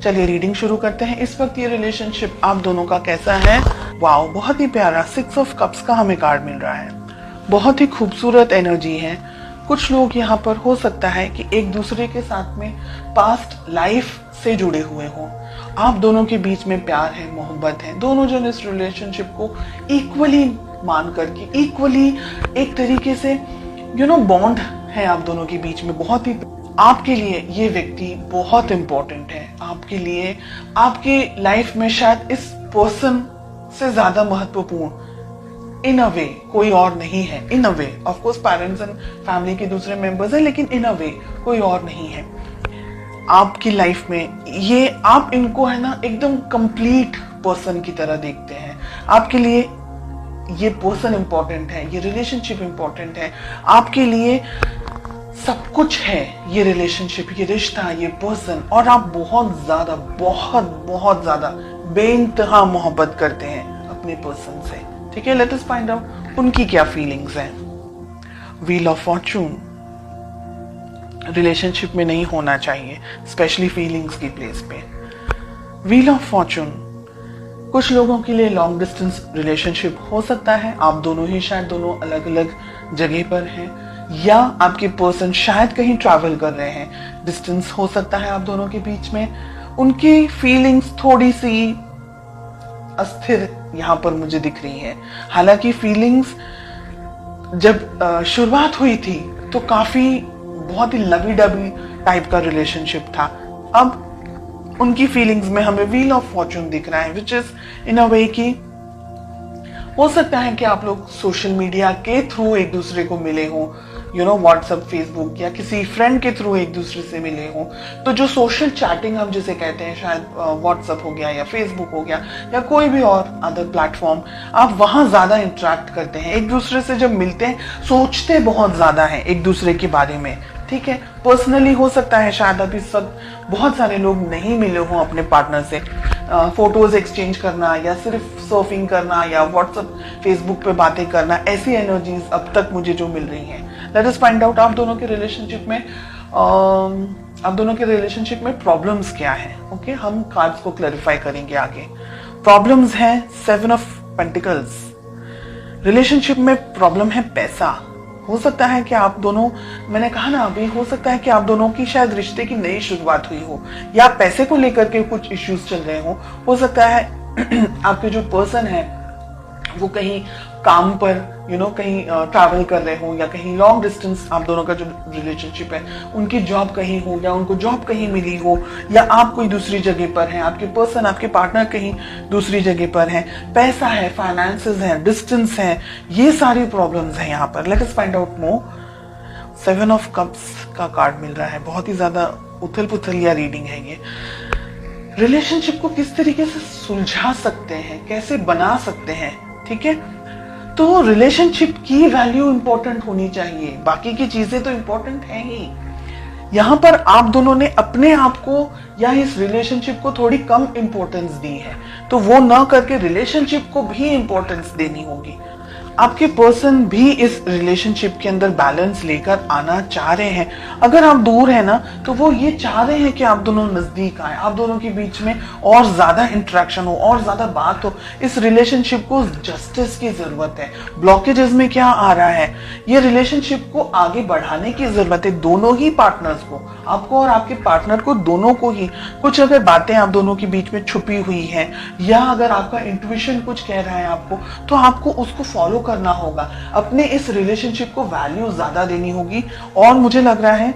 चलिए रीडिंग शुरू करते हैं। इस वक्त ये रिलेशनशिप आप दोनों का कैसा है? वाओ, बहुत ही प्यारा 6 ऑफ कप्स का हमें कार्ड मिल रहा है। बहुत ही खूबसूरत एनर्जी है। कुछ लोग यहाँ पर हो सकता है कि एक दूसरे के साथ में पास्ट लाइफ से जुड़े हुए हों। आप दोनों के बीच में प्यार है, मोहब्बत है। दोनों जन इस रिलेशनशिप को इक्वली मान करके, इक्वली एक तरीके से बॉन्ड है आप दोनों के बीच में। बहुत ही आपके लिए ये व्यक्ति बहुत इंपॉर्टेंट है। आपके लिए आपके लाइफ में शायद इस पर्सन से ज्यादा महत्वपूर्ण इन अ वे कोई और नहीं है। In a way of course parents and family के दूसरे मेंबर्स हैं, लेकिन इन अ वे कोई और नहीं है आपकी लाइफ में। ये आप इनको है ना एकदम कंप्लीट पर्सन की तरह देखते हैं। आपके लिए ये पर्सन इंपॉर्टेंट है, ये रिलेशनशिप इंपॉर्टेंट है। आपके लिए सब कुछ है ये रिलेशनशिप, ये रिश्ता, ये पर्सन। और आप बहुत ज्यादा बहुत ज्यादा बेइंतहा मोहब्बत करते हैं अपने पर्सन से। ठीक है, लेट अस फाइंड आउट उनकी क्या फीलिंग्स हैं। व्हील ऑफ फॉर्चून रिलेशनशिप में नहीं होना चाहिए, स्पेशली फीलिंग्स की प्लेस पे। व्हील ऑफ फॉर्चून कुछ लोगों के लिए लॉन्ग डिस्टेंस रिलेशनशिप हो सकता है। आप दोनों ही शायद दोनों अलग अलग जगह पर हैं, या आपके पर्सन शायद कहीं ट्रैवल कर रहे हैं। डिस्टेंस हो सकता है आप दोनों के बीच में। उनकी फीलिंग्स थोड़ी सी अस्थिर यहाँ पर मुझे दिख रही है। हालांकि फीलिंग्स जब शुरुआत हुई थी तो काफी बहुत ही लवी डबी टाइप का रिलेशनशिप था। अब उनकी फीलिंग्स में हमें व्हील ऑफ फॉर्चून दिख रहा है, विच इज इन अ वे की हो सकता है कि आप लोग सोशल मीडिया के थ्रू एक दूसरे को मिले हों, व्हाट्सएप, फेसबुक या किसी फ्रेंड के थ्रू एक दूसरे से मिले हों। तो जो सोशल चैटिंग हम जिसे कहते हैं, शायद व्हाट्सएप हो गया या फेसबुक हो गया या कोई भी और अदर प्लेटफॉर्म, आप वहां ज्यादा इंटरेक्ट करते हैं एक दूसरे से। जब मिलते हैं सोचते बहुत ज्यादा है एक दूसरे के बारे में। ठीक है, पर्सनली हो सकता है शायद अभी इस वक्त बहुत सारे लोग नहीं मिले हों अपने पार्टनर से। फोटोज एक्सचेंज करना या सिर्फ सर्फिंग करना या व्हाट्सएप, फेसबुक पे बातें करना, ऐसी एनर्जीज अब तक मुझे जो मिल रही हैं। लेट अस फाइंड आउट आप दोनों के रिलेशनशिप में प्रॉब्लम्स क्या है। ओके, हम कार्ड्स को क्लैरिफाई करेंगे आगे। प्रॉब्लम्स है 7 ऑफ पेंटिकल्स। रिलेशनशिप में प्रॉब्लम है पैसा। हो सकता है कि आप दोनों, मैंने कहा ना अभी, हो सकता है कि आप दोनों की शायद रिश्ते की नई शुरुआत हुई हो या पैसे को लेकर के कुछ इश्यूज चल रहे हो सकता है आपके जो पर्सन है वो कहीं काम पर कहीं ट्रैवल कर रहे हो, या कहीं लॉन्ग डिस्टेंस आप दोनों का जो रिलेशनशिप है उनकी जॉब कहीं हो, या उनको जॉब कहीं मिली हो, या आप कोई दूसरी जगह पर हैं, आपके पर्सन, आपके पार्टनर कहीं दूसरी जगह पर हैं। पैसा है, फाइनेंसेस है, डिस्टेंस है, ये सारी प्रॉब्लम्स हैं यहाँ पर। Let us find out more. 7 of cups का कार्ड मिल रहा है। बहुत ही ज्यादा उथल पुथल या रीडिंग है ये। रिलेशनशिप को किस तरीके से सुलझा सकते हैं, कैसे बना सकते हैं। ठीक है, तो रिलेशनशिप की वैल्यू इंपॉर्टेंट होनी चाहिए, बाकी की चीजें तो इंपॉर्टेंट है ही। यहां पर आप दोनों ने अपने आप को या इस रिलेशनशिप को थोड़ी कम इंपॉर्टेंस दी है, तो वो ना करके रिलेशनशिप को भी इंपॉर्टेंस देनी होगी। आपके पर्सन भी इस रिलेशनशिप के अंदर बैलेंस लेकर आना चाह रहे हैं। अगर आप दूर है ना, तो वो ये चाह रहे हैं कि आप दोनों नजदीक आए, आप दोनों के बीच में और ज्यादा इंटरेक्शन हो, और ज्यादा बात हो। इस रिलेशनशिप को जस्टिस की जरूरत है। ब्लॉकेजेस में क्या आ रहा है, ये रिलेशनशिप को आगे बढ़ाने की जरूरत है। दोनों ही पार्टनर्स को, आपको और आपके पार्टनर को, दोनों को ही कुछ अगर बातें आप दोनों के बीच में छुपी हुई है, या अगर आपका इंट्यूशन कुछ कह रहा है आपको, तो आपको उसको फॉलो करना होगा। अपने इस रिलेशनशिप को वैल्यू ज्यादा देनी होगी। और मुझे लग रहा है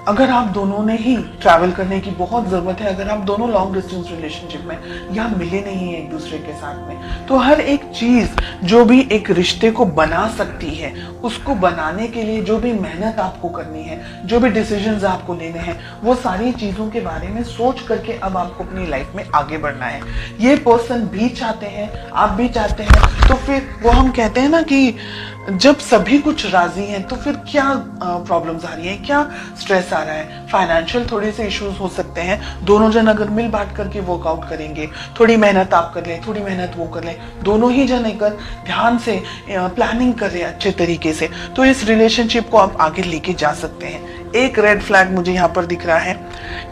अगर आप दोनों ने ही ट्रैवल करने की बहुत जरूरत है, अगर आप दोनों लॉन्ग डिस्टेंस रिलेशनशिप में या मिले नहीं है एक दूसरे के साथ में, तो हर एक चीज जो भी एक रिश्ते को बना सकती है, उसको बनाने के लिए जो भी मेहनत आपको करनी है, जो भी डिसीजंस आपको लेने हैं, वो सारी चीजों के बारे में सोच करके अब आपको अपनी लाइफ में आगे बढ़ना है। ये पर्सन भी चाहते हैं, आप भी चाहते हैं, तो फिर वो हम कहते हैं ना कि जब सभी कुछ राजी हैं तो फिर क्या प्रॉब्लम्स आ रही हैं, क्या स्ट्रेस आ आ रहा है, फाइनेंशियल थोड़े से इश्यूज हो सकते हैं, दोनों जन अगर मिल बांट करके वर्कआउट करेंगे, थोड़ी मेहनत आप कर लें, थोड़ी मेहनत वो कर लें, दोनों ही जन अगर ध्यान से प्लानिंग करें अच्छे तरीके से, तो इस रिलेशनशिप को आप आगे लेके जा सकते हैं। एक रेड फ्लैग मुझे यहाँ पर दिख रहा है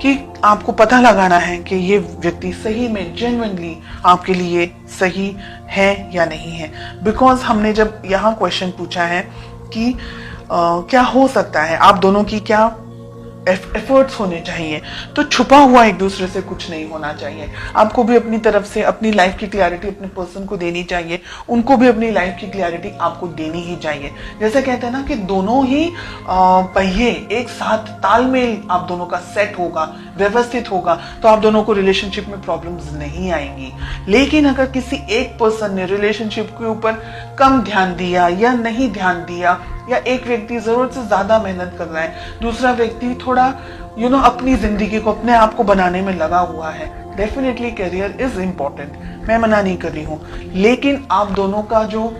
कि आपको पता लगाना है कि ये व्यक्ति सही में जेन्युइनली आपके लिए सही है या नहीं है। बिकॉज हमने जब यहाँ क्वेश्चन पूछा है कि क्या हो सकता है, आप दोनों की क्या एफर्ट्स होने चाहिए, तो छुपा हुआ एक दूसरे से कुछ नहीं होना चाहिए। आपको भी अपनी तरफ से अपनी लाइफ की क्लैरिटी अपने पर्सन को देनी चाहिए, उनको भी अपनी लाइफ की क्लैरिटी आपको देनी ही चाहिए। जैसे कहते हैं ना कि दोनों ही पहिए एक साथ तालमेल आप दोनों का सेट होगा, व्यवस्थित होगा, तो आप दोनों को रिलेशनशिप में प्रॉब्लम्स नहीं आएंगी। लेकिन अगर किसी एक पर्सन ने रिलेशनशिप के ऊपर कम ध्यान दिया या नहीं ध्यान दिया, या एक व्यक्ति जरूरत से ज्यादा मेहनत कर रहा है, दूसरा व्यक्ति थोड़ा अपनी जिंदगी को अपने आप को बनाने में लगा हुआ है, डेफिनेटली करियर इज इंपॉर्टेंट, मैं मना नहीं कर रही हूँ। लेकिन आप दोनों का जो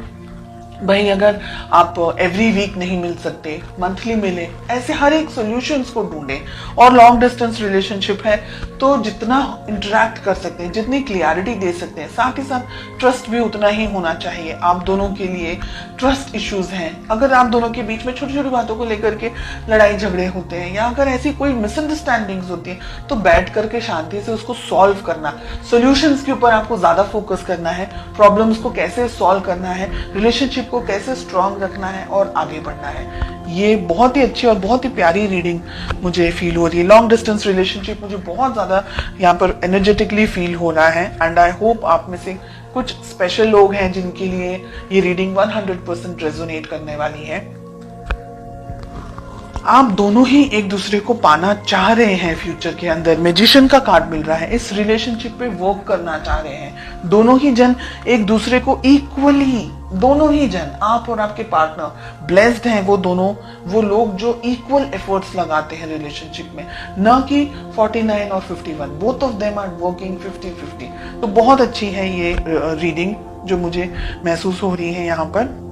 भाई, अगर आप एवरी वीक नहीं मिल सकते, मंथली मिले, ऐसे हर एक सॉल्यूशंस को ढूंढें। और लॉन्ग डिस्टेंस रिलेशनशिप है तो जितना इंटरेक्ट कर सकते हैं, जितनी क्लियरिटी दे सकते हैं, साथ ही साथ ट्रस्ट भी उतना ही होना चाहिए। आप दोनों के लिए ट्रस्ट इश्यूज हैं, अगर आप दोनों के बीच में छोटी छोटी बातों को लेकर के लड़ाई झगड़े होते हैं, या अगर ऐसी कोई मिसअंडरस्टैंडिंग्स होती है, तो बैठ करके शांति से उसको सॉल्व करना, सॉल्यूशंस के ऊपर आपको ज्यादा फोकस करना है, प्रॉब्लम्स को कैसे सॉल्व करना है, रिलेशनशिप को कैसे स्ट्रांग रखना है और आगे बढ़ना है। ये बहुत ही अच्छी और बहुत ही प्यारी रीडिंग मुझे फील हो रही है। लॉन्ग डिस्टेंस रिलेशनशिप मुझे बहुत ज्यादा यहाँ पर एनर्जेटिकली फील हो रहा है, एंड आई होप आप में से कुछ स्पेशल लोग हैं जिनके लिए ये रीडिंग 100% रेजोनेट करने वाली है। आप दोनों ही एक दूसरे को पाना चाह रहे हैं फ्यूचर के अंदर, मैजिशियन का कार्ड मिल रहा है, इस रिलेशनशिप पे वर्क करना चाह रहे हैं। दोनों ही जन एक दूसरे को इक्वली, दोनों ही जन, आप और आपके पार्टनर ब्लेस्ड हैं, वो दोनों वो लोग जो इक्वल एफर्ट्स लगाते हैं रिलेशनशिप में, न कि 49 और 51, both of them are working 50-50। तो बहुत अच्छी है ये रीडिंग जो मुझे महसूस हो रही है यहाँ पर।